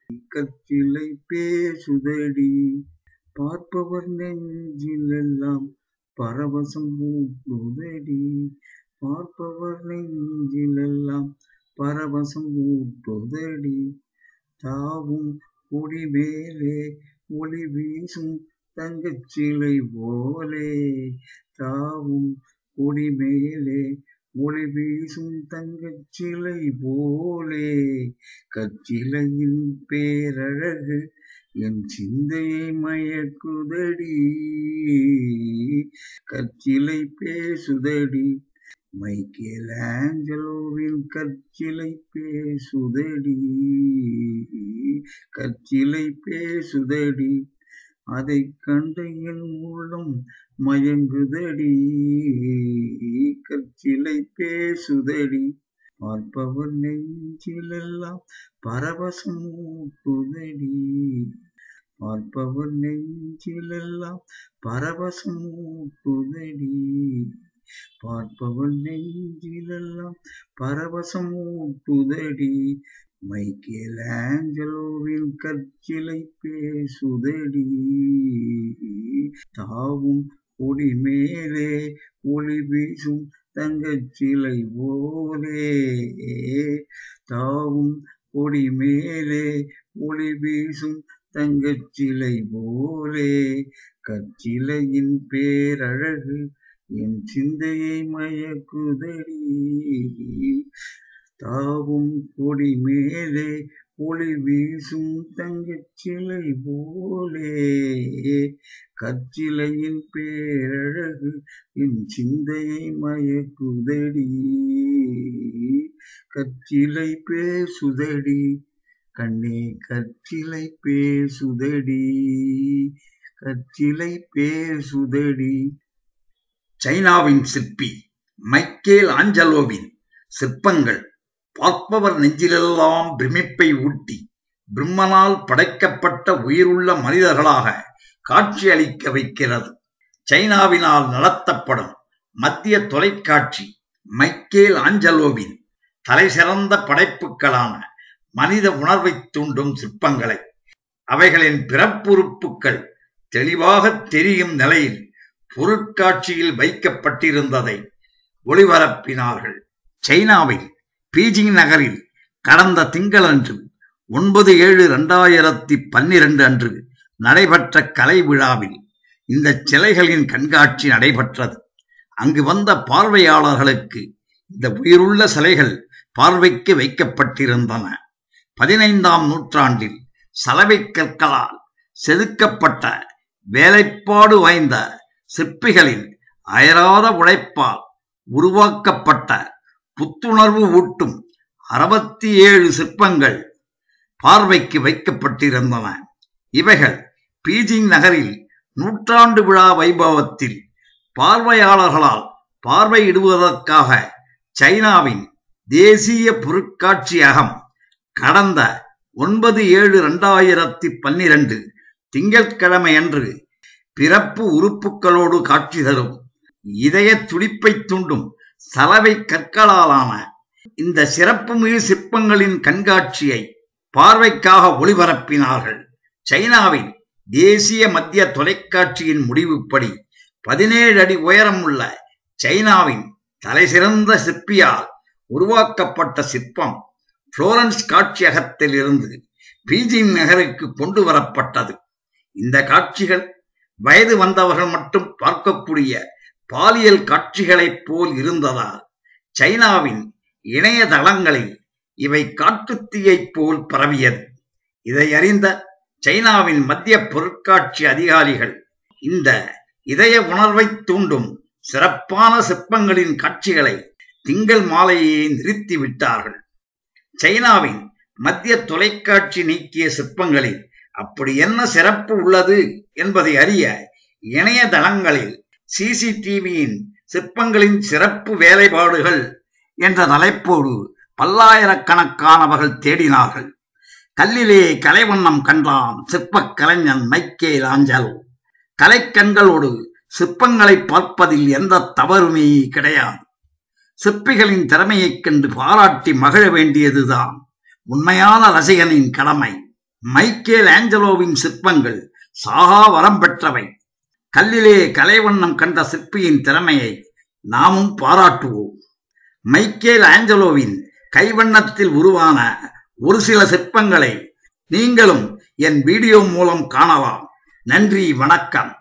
கற்சிலை பேசுதடி, பார்ப்பவர் நெஞ்சிலெல்லாம் பரவசம் ஊட்டுதடி, பார்ப்பவர் நெஞ்சிலெல்லாம் பரவசம் ஊட்டுதடி. தாவும் கொடி மேலே ஒளி வீசும் தங்கச்சிலை போலே, தாவும் கொடி மேலே ஒளி வீசும் தங்கச்சிலை போலே, கற்சிலையின் பேரழகு என் சிந்தையை மயக்குதடி, கற்சிலை பேசுதடி, மைக்கேல் ஆஞ்சலோவின் கற்சிலை பேசுதடி, கற்சிலை பேசுதடி, அதை கண்டு என் உள்ளம் மயங்குதடி, கற்சிலை பேசுதடி, பார்ப்பவர் நெஞ்சிலெல்லாம் பரவசம் ஊட்டுதடி, பார்ப்பவர் நெஞ்சிலெல்லாம் பரவசம் ஊட்டுதடி, பார்ப்பவர் நெஞ்சிலெல்லாம் பரவசம் ஊட்டுதடி, மைக்கேல் ஆஞ்சலோவின் கற்சிலை பேசுதடி. தாவும் கொடி மேலே ஒளி வீசும் தங்கச்சிலை போலே, தாவும் கொடி மேலே ஒளி வீசும் தங்கச்சிலை போலே, கற்சிலையின் பேரழகு என் சிந்தையை மயக்குதடி, தாவும் கொடி மேலே ஒளி வீசும் தங்கச்சிலை போலே, கற்சிலையின் பேரழகு என் சிந்தையை மயக்குதடி, கற்சிலை பேசுதடி, கண்ணே கற்சிலை பேசுதடி, கற்சிலை பேசுதடி. சைனாவின் சிற்பி மைக்கேல் ஆஞ்சலோவின் சிற்பங்கள் பார்ப்பவர் நெஞ்சிலெல்லாம் பிரமிப்பை ஊட்டி பிரம்மனால் படைக்கப்பட்ட உயிருள்ள மனிதர்களாக காட்சியளிக்க வைக்கிறது. சைனாவினால் நடத்தப்படும் மத்திய தொலைக்காட்சி மைக்கேல் ஆஞ்சலோவின் தலைசிறந்த படைப்புகளான மனித உணர்வை தூண்டும் சிற்பங்களை அவைகளின் பிறப்புறுப்புகள் தெளிவாக தெரியும் நிலையில் பொருட்காட்சியில் வைக்கப்பட்டிருந்ததை ஒளிபரப்பினார்கள். சைனாவில் பீஜிங் நகரில் கடந்த திங்களன்று 9/7/2012 அன்று நடைபெற்ற கலை விழாவில் இந்த சிலைகளின் கண்காட்சி நடைபெற்றது. அங்கு வந்த பார்வையாளர்களுக்கு இந்த உயிருள்ள சிலைகள் பார்வைக்கு வைக்கப்பட்டிருந்தன. 15ஆம் நூற்றாண்டில் சலவை கற்களால் செதுக்கப்பட்ட வேலைப்பாடு வாய்ந்த சிற்பிகளின் அயராத உழைப்பால் உருவாக்கப்பட்ட புத்துணர்வு ஊட்டும் 67 சிற்பங்கள் பார்வைக்கு வைக்கப்பட்டிருந்தன. இவைகள் பீஜிங் நகரில் நூற்றாண்டு விழா வைபவத்தில் பார்வையாளர்களால் பார்வையிடுவதற்காக சைனாவின் தேசிய பொருட்காட்சியகம் கடந்த 9/7/2012 திங்கட்கிழமையன்று பிறப்பு உறுப்புகளோடு காட்சி தரும் இதய துடிப்பை தூண்டும் சலவை கற்களாலான இந்த சிறப்புமிகு சிற்பங்களின் கண்காட்சியை பார்வைக்காக ஒளிபரப்பினார்கள். சைனாவின் தேசிய மத்திய தொலைக்காட்சியின் முடிவுப்படி 17 அடி உயரம் உள்ள சைனாவின் தலைசிறந்த சிற்பியால் உருவாக்கப்பட்ட சிற்பம் புளோரன்ஸ் காட்சியகத்தில் இருந்து பீஜிங் நகருக்கு கொண்டு வரப்பட்டது. இந்த காட்சிகள் வயது வந்தவர்கள் மட்டும் பார்க்கக்கூடிய பாலியல் காட்சிகளைப் போல் இருந்ததால் சைனாவின் இணையதளங்களில் இவை காட்டுத்தீயைப் போல் பரவியது. இதை அறிந்த சைனாவின் மத்திய பொருட்காட்சி அதிகாரிகள் இந்த இதய உணர்வை தூண்டும் சிறப்பான சிற்பங்களின் காட்சிகளை திங்கள் மாலையே நிறுத்திவிட்டார்கள். சைனாவின் மத்திய தொலைக்காட்சி நீக்கிய சிற்பங்களில் அப்படி என்ன சிறப்பு உள்ளது என்பதை அறிய இணையதளங்களில் சிசிடிவியின் சிற்பங்களின் சிறப்பு வேலைப்பாடுகள் என்ற தலைப்போடு பல்லாயிரக்கணக்கானவர்கள் தேடினார்கள். கல்லிலே கலைவண்ணம் கண்டான் சிற்பக் கலைஞன் மைக்கேல் ஆஞ்சலோ. கலைக்கண்களோடு சிற்பங்களை பார்ப்பதில் எந்த தவறுமே கிடையாது. சிற்பிகளின் திறமையைக் கண்டு பாராட்டி மகிழ வேண்டியதுதான் உண்மையான ரசிகனின் கடமை. மைக்கேல் ஆஞ்சலோவின் சிற்பங்கள் சாகா வரம் பெற்றவை. கல்லிலே கலைவண்ணம் கண்ட சிற்பியின் திறமையை நாமும் பாராட்டுவோம். மைக்கேல் ஆஞ்சலோவின் கைவண்ணத்தில் உருவான ஒரு சில சிற்பங்களை நீங்களும் என் வீடியோ மூலம் காணலாம். நன்றி, வணக்கம்.